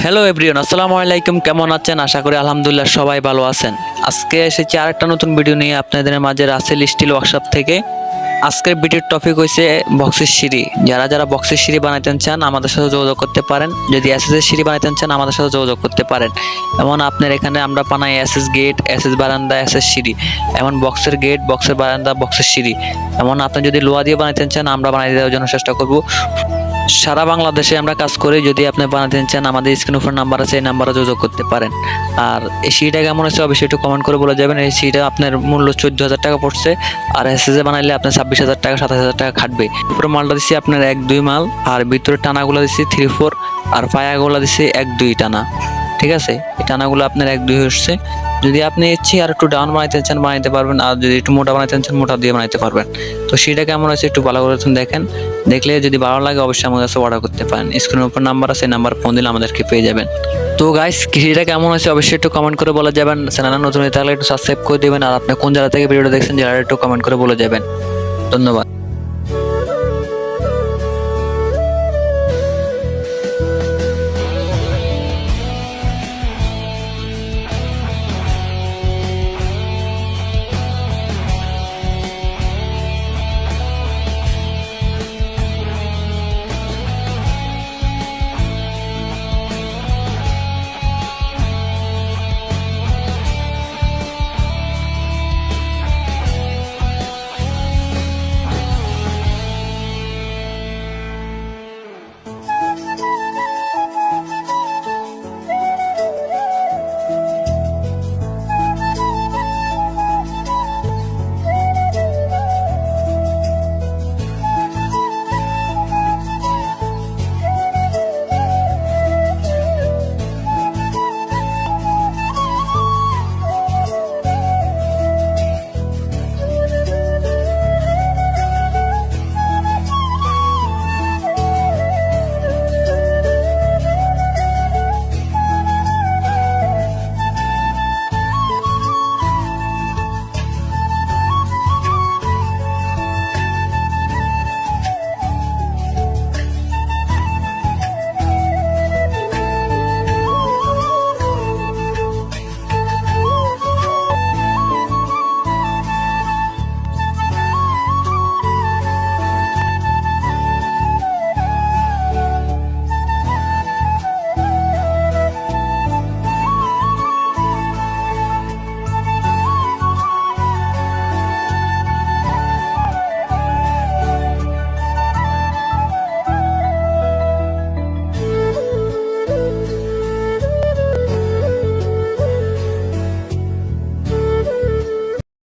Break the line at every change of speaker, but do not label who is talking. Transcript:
Hello everyone, আসসালামু আলাইকুম। কেমন আছেন? আশা করি আলহামদুলিল্লাহ সবাই ভালো আছেন। আজকে এসেছি আরেকটা নতুন ভিডিও নিয়ে আপনাদের মাঝে রাসেল স্টিল ওয়ার্কশপ থেকে। আজকের ভিডিওর টপিক হয়েছে বক্সের সিঁড়ি। যারা যারা বক্সের সিঁড়ি বানাইতে চান আমাদের সাথে যোগাযোগ করতে পারেন। যদি এসএস সিঁড়ি বানাইতে চান আমাদের সাথে যোগাযোগ করতে পারেন। এমন আপনার এখানে আমরা বানাই এসএস গেট, এসএস বারান্দা, এসএস সিঁড়ি, এমন বক্সের গেট, বক্সের বারান্দা, বক্সের সিঁড়ি। এমন আপনি যদি লোহা দিয়ে বানাইতে চান আমরা বানাই দেওয়ার জন্য চেষ্টা করব। সারা বাংলাদেশে আমরা কাজ করি। যদি আপনি বানাতে চান আমাদের স্ক্রিন উপর নাম্বার আছে, এই নাম্বারে যোগাযোগ করতে পারেন। আর এই সিঁড়িটা কেমন হচ্ছে অবশ্যই একটু কমেন্ট করে বলে যাবেন। এই সিঁড়িটা আপনার মূল্য 14,000 টাকা পড়ছে, আর এসএসএ বানাইলে আপনার 26,000 টাকা 27,000 টাকা খাটবে। উপরে মালটা দিচ্ছি আপনার 1-2 মাল, আর ভিতরে টানাগুলো দিচ্ছি 3-4, আর পায়াগুলো দিচ্ছি 1-2 টানা। ঠিক আছে, এই টানাগুলো আপনার 1-2 হচ্ছে। যদি আপনি ইচ্ছে আর একটু ডাউন বানাইতে চান বানাইতে পারবেন, আর যদি একটু মোটা বানাইতে চান মোটা দিয়ে বানাইতে পারবেন। তো সেটা কেমন আছে একটু ভালো করে দেখেন। দেখলে যদি ভালো লাগে অবশ্যই আমাদের কাছে অর্ডার করতে পারেন। স্ক্রিনের উপর নাম্বার আছে, নাম্বার ফোন দিলে আমাদেরকে পেয়ে যাবেন। তো গাইস, কৃষিটা কেমন আছে অবশ্যই একটু কমেন্ট করে বলে যাবেন। চ্যানেলে নতুন হয়ে থাকলে একটু সাবস্ক্রাইব করে দেবেন। আর আপনি কোন জায়গা থেকে ভিডিওটা দেখছেন জেলাটা একটু কমেন্ট করে বলে যাবেন। ধন্যবাদ।